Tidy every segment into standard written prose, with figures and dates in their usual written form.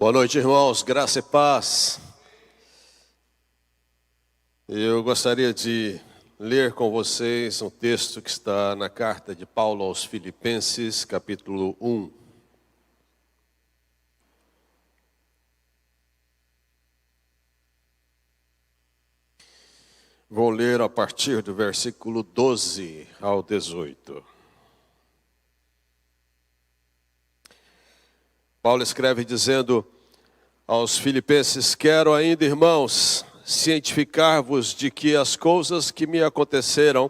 Boa noite, irmãos, graça e paz. Eu gostaria de ler com vocês um texto que está na carta de Paulo aos Filipenses, capítulo 1. Vou ler a partir do versículo 12 ao 18. Paulo escreve dizendo aos Filipenses: quero ainda, irmãos, cientificar-vos de que as coisas que me aconteceram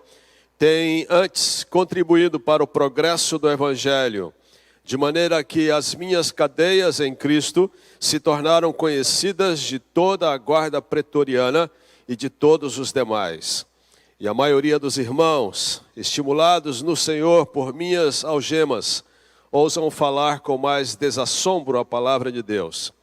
têm antes contribuído para o progresso do Evangelho, de maneira que as minhas cadeias em Cristo se tornaram conhecidas de toda a guarda pretoriana e de todos os demais. E a maioria dos irmãos, estimulados no Senhor por minhas algemas, ousam falar com mais desassombro a palavra de Deus.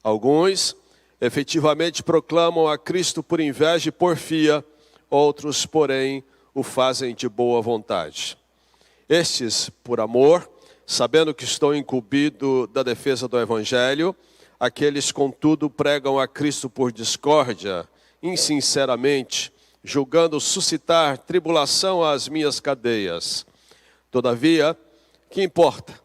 Alguns efetivamente proclamam a Cristo por inveja e porfia, outros, porém, o fazem de boa vontade. Estes, por amor, sabendo que estou incumbido da defesa do Evangelho, aqueles, contudo, pregam a Cristo por discórdia, insinceramente, julgando suscitar tribulação às minhas cadeias. Todavia, que importa?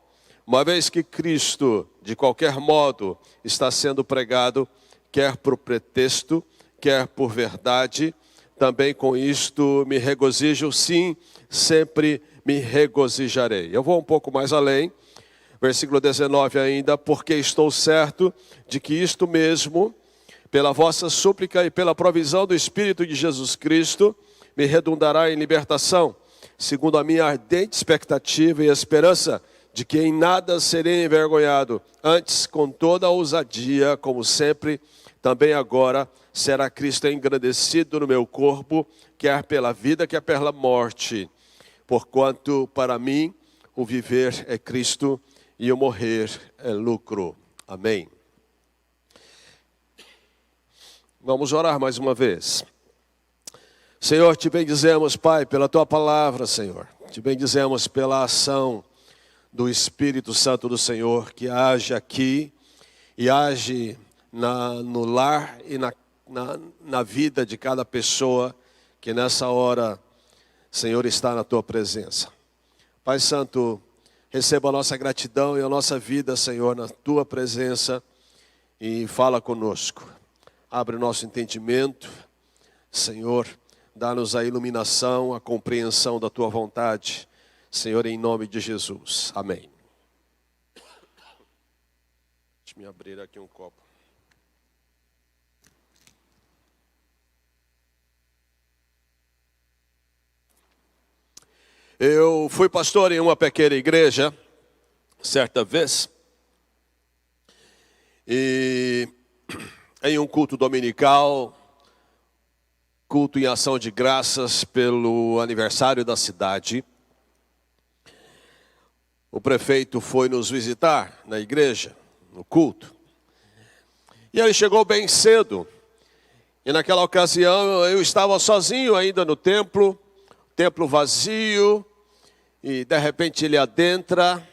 Uma vez que Cristo, de qualquer modo, está sendo pregado, quer por pretexto, quer por verdade, também com isto me regozijo, sim, sempre me regozijarei. Eu vou um pouco mais além, versículo 19 ainda, porque estou certo de que isto mesmo, pela vossa súplica e pela provisão do Espírito de Jesus Cristo, me redundará em libertação, segundo a minha ardente expectativa e esperança, de que em nada serei envergonhado, antes com toda a ousadia, como sempre, também agora, será Cristo engrandecido no meu corpo, quer pela vida, quer pela morte. Porquanto para mim o viver é Cristo e o morrer é lucro. Amém. Vamos orar mais uma vez. Senhor, te bendizemos, Pai, pela Tua palavra, Senhor. Te bendizemos pela ação do Espírito Santo do Senhor, que age aqui e age no lar e na vida de cada pessoa que nessa hora, Senhor, está na Tua presença. Pai Santo, receba a nossa gratidão e a nossa vida, Senhor, na Tua presença e fala conosco. Abre o nosso entendimento, Senhor, dá-nos a iluminação, a compreensão da Tua vontade, Senhor, em nome de Jesus. Amém. Deixa eu abrir aqui um copo. Eu fui pastor em uma pequena igreja, certa vez, e em um culto dominical, culto em ação de graças pelo aniversário da cidade, o prefeito foi nos visitar na igreja, no culto. E ele chegou bem cedo. E naquela ocasião eu estava sozinho ainda no templo vazio. E de repente ele adentra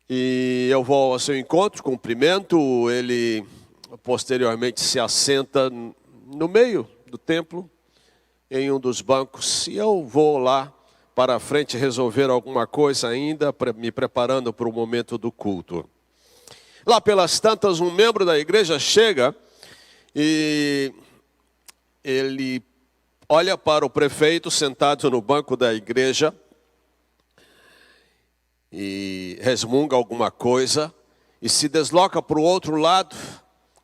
e eu vou ao seu encontro, cumprimento. Ele posteriormente se assenta no meio do templo, em um dos bancos. E eu vou lá para a frente resolver alguma coisa ainda, me preparando para o momento do culto. Lá pelas tantas, um membro da igreja chega e ele olha para o prefeito sentado no banco da igreja e resmunga alguma coisa e se desloca para o outro lado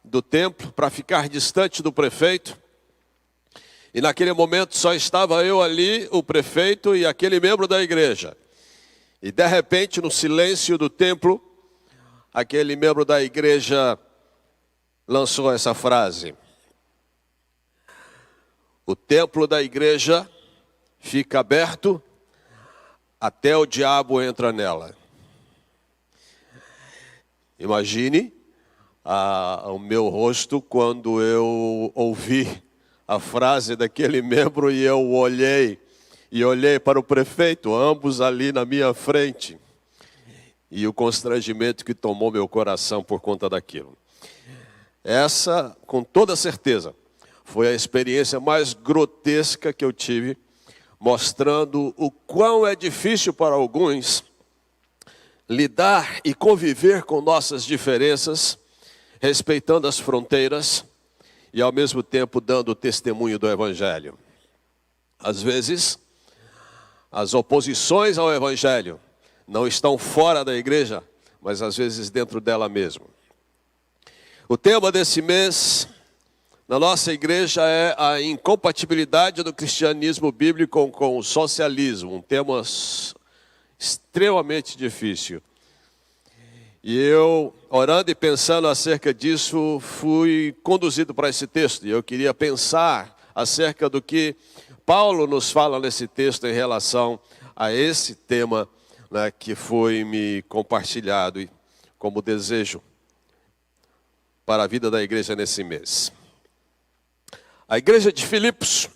do templo para ficar distante do prefeito. E naquele momento só estava eu ali, o prefeito e aquele membro da igreja. E de repente, no silêncio do templo, aquele membro da igreja lançou essa frase: o templo da igreja fica aberto até o diabo entra nela. Imagine o meu rosto quando eu ouvi a frase daquele membro e eu olhei para o prefeito, ambos ali na minha frente. e o constrangimento que tomou meu coração por conta daquilo. Essa, com toda certeza, foi a experiência mais grotesca que eu tive, mostrando o quão é difícil para alguns lidar e conviver com nossas diferenças, respeitando as fronteiras e ao mesmo tempo dando o testemunho do Evangelho. Às vezes, as oposições ao Evangelho não estão fora da igreja, mas às vezes dentro dela mesmo. O tema desse mês na nossa igreja é a incompatibilidade do cristianismo bíblico com o socialismo, um tema extremamente difícil. E eu, orando e pensando acerca disso, fui conduzido para esse texto. E eu queria pensar acerca do que Paulo nos fala nesse texto em relação a esse tema, né, que foi me compartilhado como desejo para a vida da igreja nesse mês. A igreja de Filipos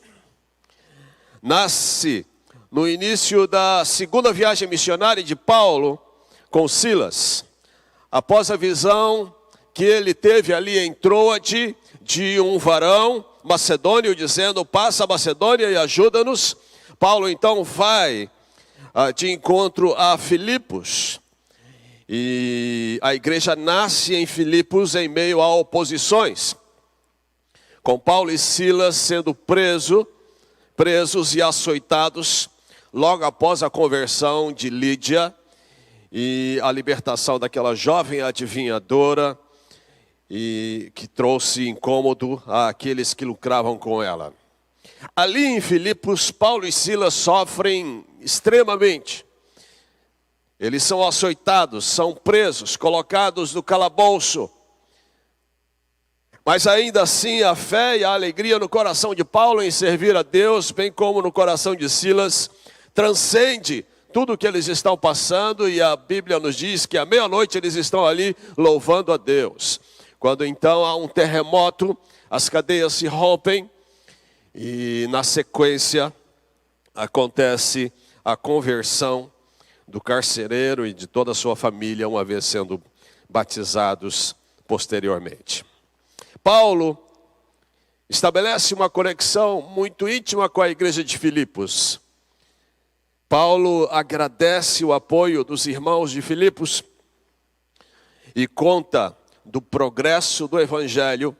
nasce no início da segunda viagem missionária de Paulo com Silas, após a visão que ele teve ali em Troade de um varão macedônio dizendo: passa a Macedônia e ajuda-nos. Paulo então vai de encontro a Filipos, e a igreja nasce em Filipos em meio a oposições, com Paulo e Silas sendo presos e açoitados logo após a conversão de Lídia e a libertação daquela jovem adivinhadora, e que trouxe incômodo àqueles que lucravam com ela. Ali em Filipos, Paulo e Silas sofrem extremamente. Eles são açoitados, são presos, colocados no calabouço. Mas ainda assim a fé e a alegria no coração de Paulo em servir a Deus, bem como no coração de Silas, transcende tudo o que eles estão passando, e a Bíblia nos diz que à meia-noite eles estão ali louvando a Deus. Quando então há um terremoto, as cadeias se rompem e na sequência acontece a conversão do carcereiro e de toda a sua família, uma vez sendo batizados posteriormente. Paulo estabelece uma conexão muito íntima com a igreja de Filipos. Paulo agradece o apoio dos irmãos de Filipos e conta do progresso do Evangelho,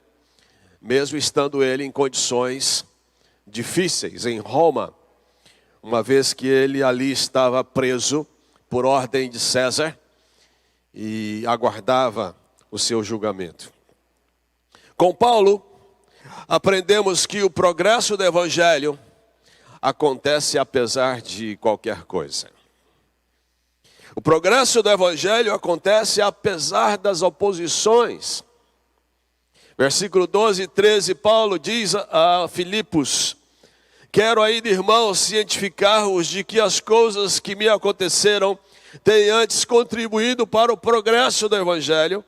mesmo estando ele em condições difíceis em Roma, uma vez que ele ali estava preso por ordem de César e aguardava o seu julgamento. Com Paulo, aprendemos que o progresso do Evangelho acontece apesar de qualquer coisa. O progresso do Evangelho acontece apesar das oposições. Versículo 12 e 13, Paulo diz a Filipos: quero ainda, irmãos, cientificar-vos de que as coisas que me aconteceram têm antes contribuído para o progresso do Evangelho,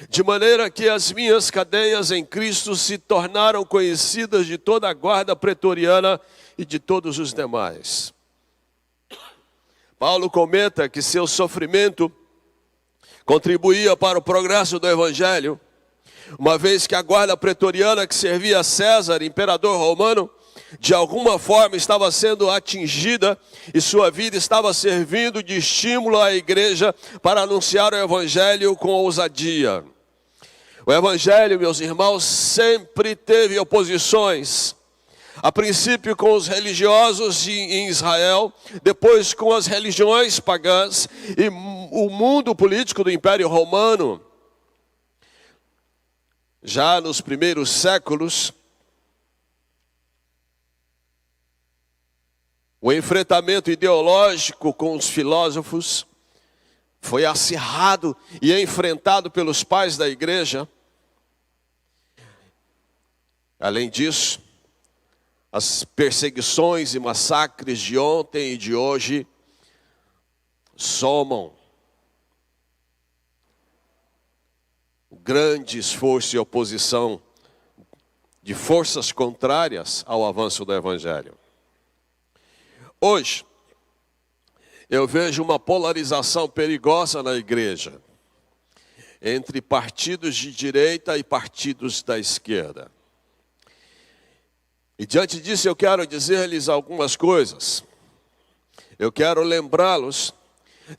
de maneira que as minhas cadeias em Cristo se tornaram conhecidas de toda a guarda pretoriana e de todos os demais. Paulo comenta que seu sofrimento contribuía para o progresso do Evangelho, uma vez que a guarda pretoriana que servia a César, imperador romano, de alguma forma estava sendo atingida e sua vida estava servindo de estímulo à igreja para anunciar o Evangelho com ousadia. O Evangelho, meus irmãos, sempre teve oposições. A princípio com os religiosos em Israel, depois com as religiões pagãs e o mundo político do Império Romano. Já nos primeiros séculos, o enfrentamento ideológico com os filósofos foi acirrado e enfrentado pelos pais da igreja. Além disso, as perseguições e massacres de ontem e de hoje somam o grande esforço e oposição de forças contrárias ao avanço do Evangelho. Hoje, eu vejo uma polarização perigosa na igreja, entre partidos de direita e partidos da esquerda. E diante disso eu quero dizer-lhes algumas coisas. Eu quero lembrá-los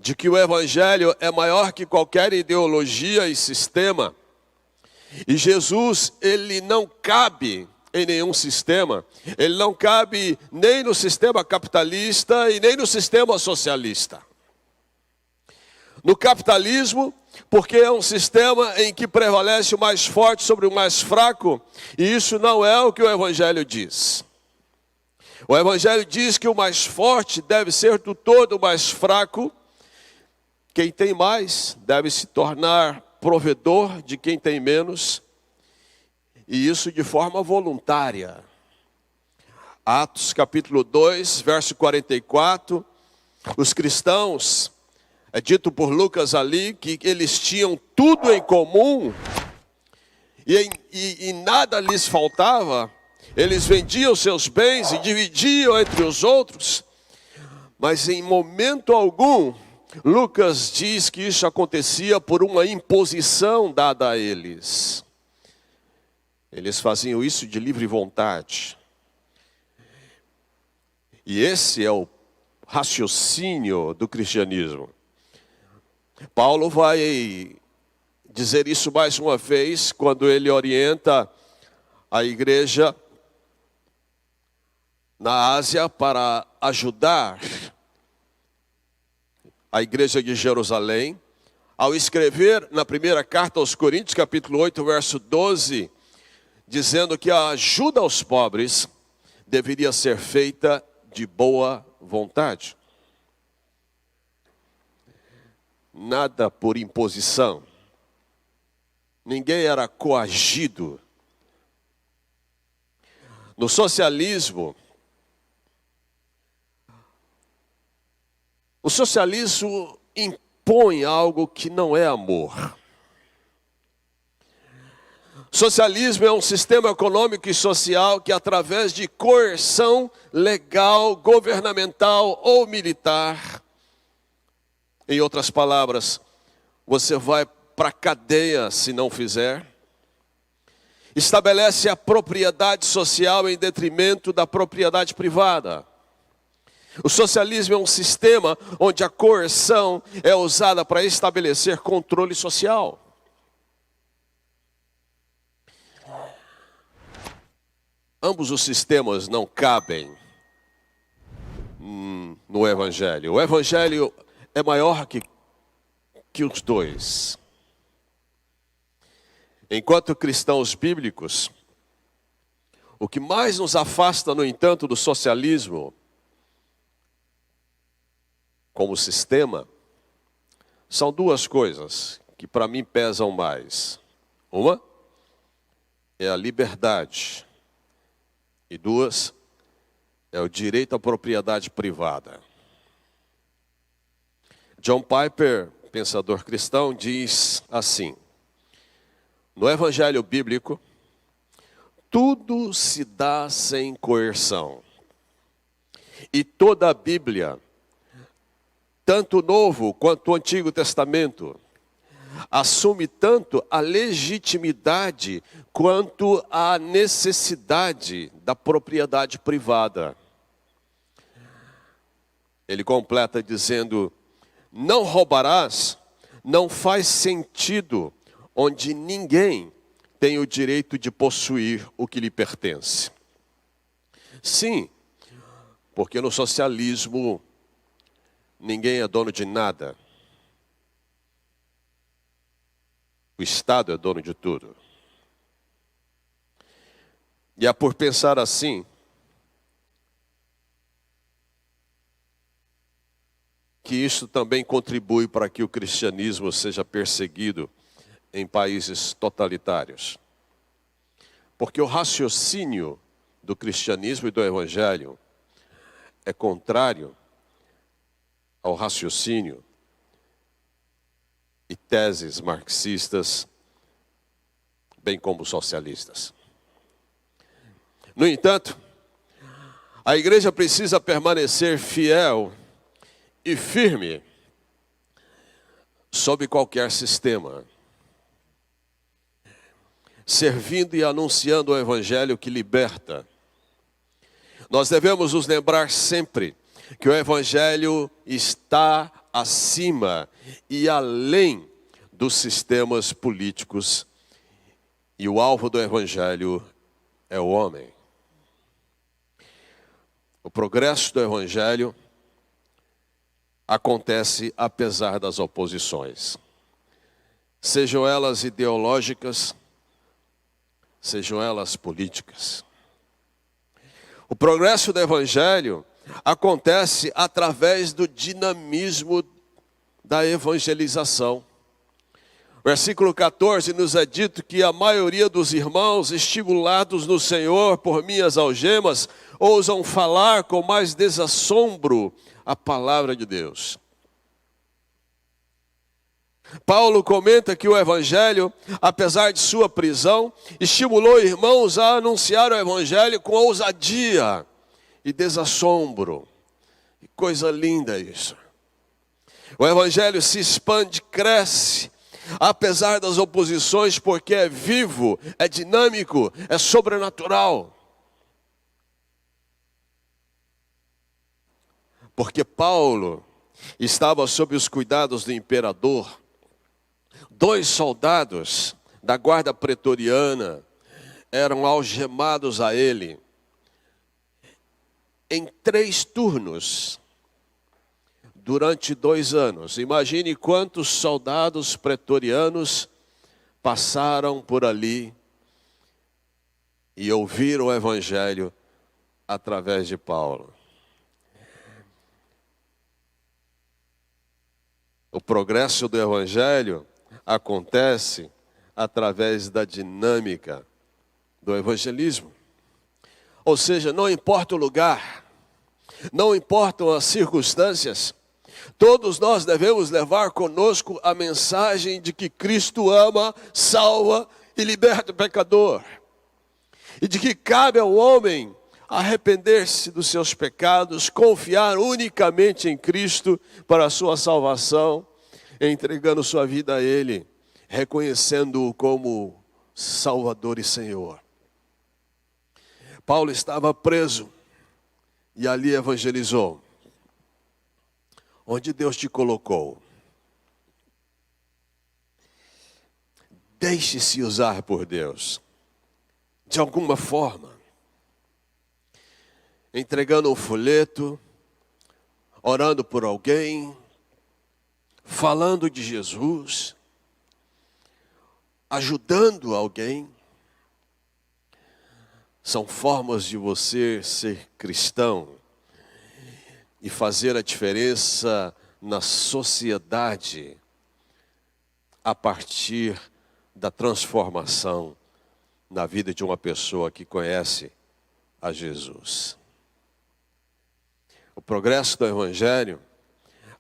de que o Evangelho é maior que qualquer ideologia e sistema. E Jesus, ele não cabe em nenhum sistema. Ele não cabe nem no sistema capitalista e nem no sistema socialista. No capitalismo, porque é um sistema em que prevalece o mais forte sobre o mais fraco, e isso não é o que o Evangelho diz. O Evangelho diz que o mais forte deve ser do todo o mais fraco. Quem tem mais deve se tornar provedor de quem tem menos, e isso de forma voluntária. Atos capítulo 2, verso 44, os cristãos, é dito por Lucas ali, que eles tinham tudo em comum, e nada lhes faltava. Eles vendiam seus bens e dividiam entre os outros, mas em momento algum, Lucas diz que isso acontecia por uma imposição dada a eles. Eles faziam isso de livre vontade. E esse é o raciocínio do cristianismo. Paulo vai dizer isso mais uma vez, quando ele orienta a igreja na Ásia para ajudar a igreja de Jerusalém, ao escrever na primeira carta aos Coríntios, capítulo 8, verso 12, dizendo que a ajuda aos pobres deveria ser feita de boa vontade. Nada por imposição. Ninguém era coagido. No socialismo, o socialismo impõe algo que não é amor. Socialismo é um sistema econômico e social que, através de coerção legal, governamental ou militar, em outras palavras, você vai para a cadeia se não fizer, estabelece a propriedade social em detrimento da propriedade privada. O socialismo é um sistema onde a coerção é usada para estabelecer controle social. Ambos os sistemas não cabem no Evangelho. O Evangelho é maior que os dois. Enquanto cristãos bíblicos, o que mais nos afasta, no entanto, do socialismo como sistema, são duas coisas que para mim pesam mais. Uma é a liberdade, e duas é o direito à propriedade privada. John Piper, pensador cristão, diz assim: no Evangelho bíblico, tudo se dá sem coerção. E toda a Bíblia, tanto o Novo quanto o Antigo Testamento, assume tanto a legitimidade quanto a necessidade da propriedade privada. Ele completa dizendo: não roubarás, não faz sentido onde ninguém tem o direito de possuir o que lhe pertence. Sim, porque no socialismo ninguém é dono de nada. O Estado é dono de tudo. E é por pensar assim que isso também contribui para que o cristianismo seja perseguido em países totalitários. Porque o raciocínio do cristianismo e do evangelho é contrário ao raciocínio e teses marxistas, bem como socialistas. No entanto, a igreja precisa permanecer fiel e firme sob qualquer sistema, servindo e anunciando o evangelho que liberta. Nós devemos nos lembrar sempre que o evangelho está acima e além dos sistemas políticos, e o alvo do evangelho é o homem. O progresso do evangelho acontece apesar das oposições, sejam elas ideológicas, sejam elas políticas. O progresso do evangelho acontece através do dinamismo da evangelização. Versículo 14 nos é dito que a maioria dos irmãos, estimulados no Senhor por minhas algemas, ousam falar com mais desassombro a palavra de Deus. Paulo comenta que o evangelho, apesar de sua prisão, estimulou irmãos a anunciar o evangelho com ousadia e desassombro. Que coisa linda isso. O evangelho se expande, cresce, apesar das oposições, porque é vivo, é dinâmico, é sobrenatural. Porque Paulo estava sob os cuidados do imperador. 2 soldados da guarda pretoriana eram algemados a ele em 3 turnos durante 2 anos. Imagine quantos soldados pretorianos passaram por ali e ouviram o evangelho através de Paulo. O progresso do evangelho acontece através da dinâmica do evangelismo. Ou seja, não importa o lugar, não importam as circunstâncias, todos nós devemos levar conosco a mensagem de que Cristo ama, salva e liberta o pecador. E de que cabe ao homem arrepender-se dos seus pecados, confiar unicamente em Cristo para a sua salvação, entregando sua vida a Ele, reconhecendo-o como Salvador e Senhor. Paulo estava preso e ali evangelizou. Onde Deus te colocou, deixe-se usar por Deus, de alguma forma, entregando um folheto, orando por alguém, falando de Jesus, ajudando alguém. São formas de você ser cristão e fazer a diferença na sociedade a partir da transformação na vida de uma pessoa que conhece a Jesus. O progresso do evangelho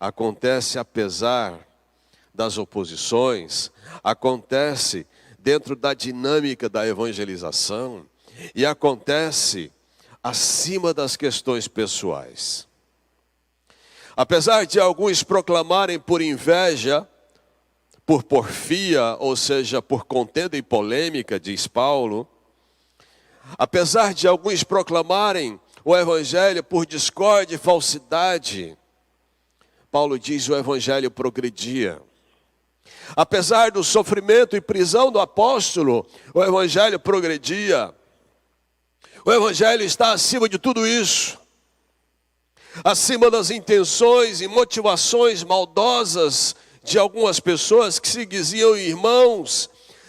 acontece apesar das oposições, acontece dentro da dinâmica da evangelização e acontece acima das questões pessoais. Apesar de alguns proclamarem por inveja, por porfia, ou seja, por contenda e polêmica, diz Paulo, apesar de alguns proclamarem o evangelho por discórdia e falsidade, Paulo diz que o evangelho progredia. Apesar do sofrimento e prisão do apóstolo, o evangelho progredia. O evangelho está acima de tudo isso. Acima das intenções e motivações maldosas de algumas pessoas que se diziam irmãos,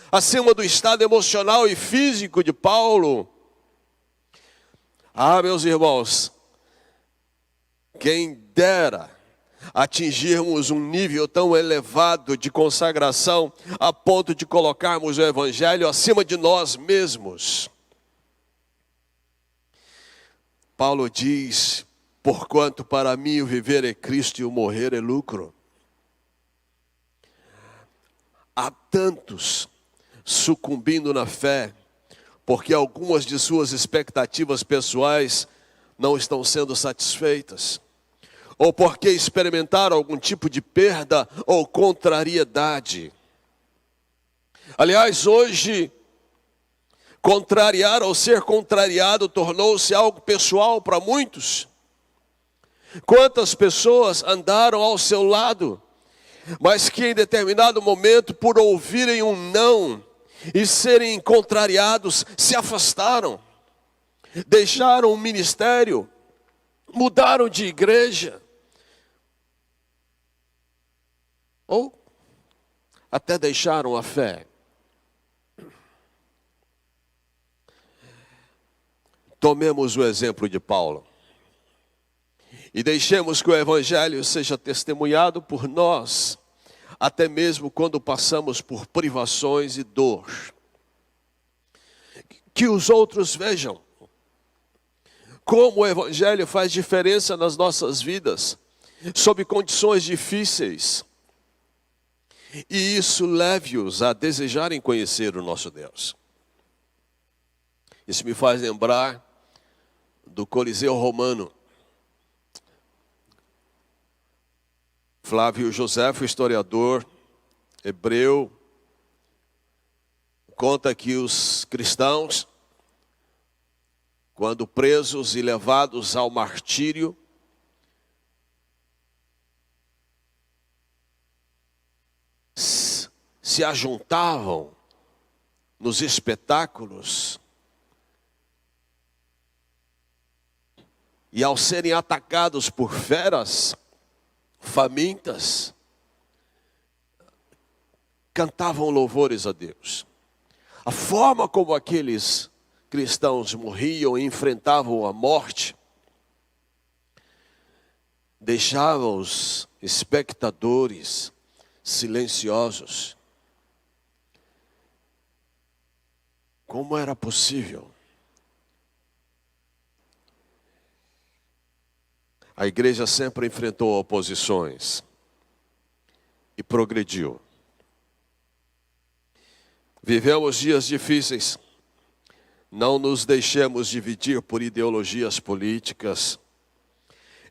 acima do estado emocional e físico de Paulo. Ah, meus irmãos, quem dera atingirmos um nível tão elevado de consagração a ponto de colocarmos o evangelho acima de nós mesmos. Paulo diz: porquanto para mim o viver é Cristo e o morrer é lucro. Há tantos sucumbindo na fé, porque algumas de suas expectativas pessoais não estão sendo satisfeitas. ou porque experimentaram algum tipo de perda ou contrariedade. Aliás, hoje, contrariar ou ser contrariado tornou-se algo pessoal para muitos. Quantas pessoas andaram ao seu lado, mas que em determinado momento, por ouvirem um não e serem contrariados, se afastaram, deixaram o ministério, mudaram de igreja, ou até deixaram a fé. Tomemos o exemplo de Paulo e deixemos que o Evangelho seja testemunhado por nós, até mesmo quando passamos por privações e dor. Que os outros vejam como o Evangelho faz diferença nas nossas vidas, sob condições difíceis. E isso leve-os a desejarem conhecer o nosso Deus. Isso me faz lembrar do Coliseu Romano. Flávio Josefo, historiador hebreu, conta que os cristãos, quando presos e levados ao martírio, se ajuntavam nos espetáculos e, ao serem atacados por feras famintas, cantavam louvores a Deus. A forma como aqueles cristãos morriam e enfrentavam a morte deixava os espectadores silenciosos. Como era possível? A igreja sempre enfrentou oposições e progrediu. Vivemos dias difíceis. Não nos deixemos dividir por ideologias políticas.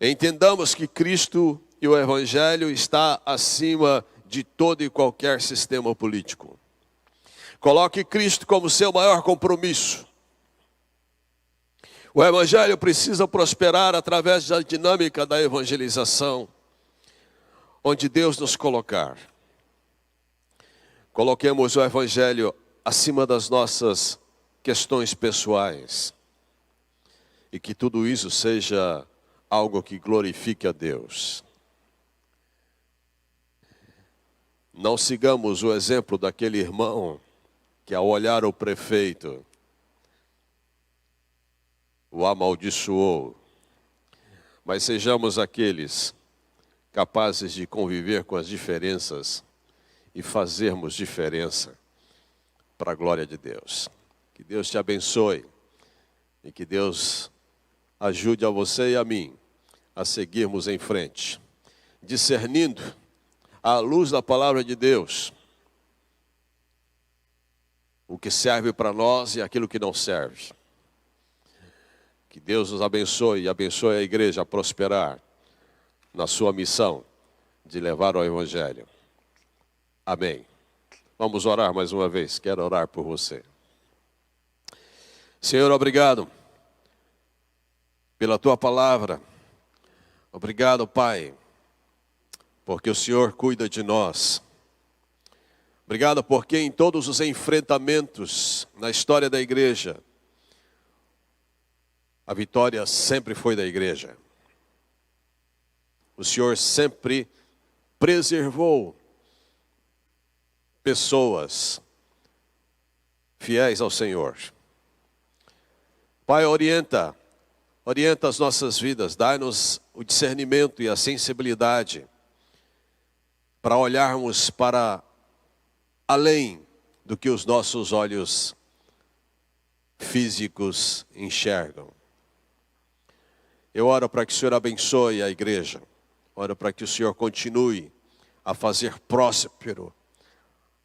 Entendamos que Cristo e o Evangelho está acima de todo e qualquer sistema político. Coloque Cristo como seu maior compromisso. O Evangelho precisa prosperar através da dinâmica da evangelização, onde Deus nos colocar. Coloquemos o Evangelho acima das nossas questões pessoais, e que tudo isso seja algo que glorifique a Deus. Não sigamos o exemplo daquele irmão que, ao olhar o prefeito, o amaldiçoou, mas sejamos aqueles capazes de conviver com as diferenças e fazermos diferença para a glória de Deus. Que Deus te abençoe e que Deus ajude a você e a mim a seguirmos em frente, discernindo à luz da palavra de Deus o que serve para nós e aquilo que não serve. Que Deus nos abençoe e abençoe a igreja a prosperar na sua missão de levar o Evangelho. Amém. Vamos orar mais uma vez. Quero orar por você. Senhor, obrigado pela tua palavra. Obrigado, Pai, porque o Senhor cuida de nós. Obrigado porque em todos os enfrentamentos na história da igreja, a vitória sempre foi da igreja. O Senhor sempre preservou pessoas fiéis ao Senhor. Pai, orienta as nossas vidas, dá-nos o discernimento e a sensibilidade para olharmos para além do que os nossos olhos físicos enxergam. Eu oro para que o Senhor abençoe a igreja. Oro para que o Senhor continue a fazer próspero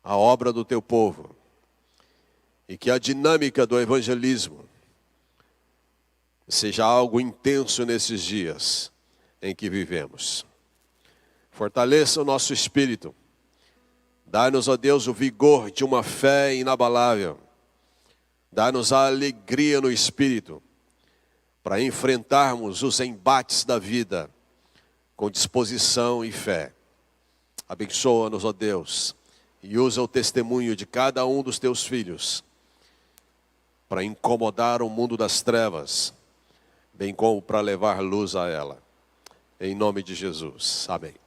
a obra do teu povo. E que a dinâmica do evangelismo seja algo intenso nesses dias. em que vivemos. Fortaleça o nosso espírito. Dá-nos, ó Deus, o vigor de uma fé inabalável. Dá-nos a alegria no espírito para enfrentarmos os embates da vida com disposição e fé. Abençoa-nos, ó Deus, e usa o testemunho de cada um dos teus filhos para incomodar o mundo das trevas, bem como para levar luz a ela. Em nome de Jesus. Amém.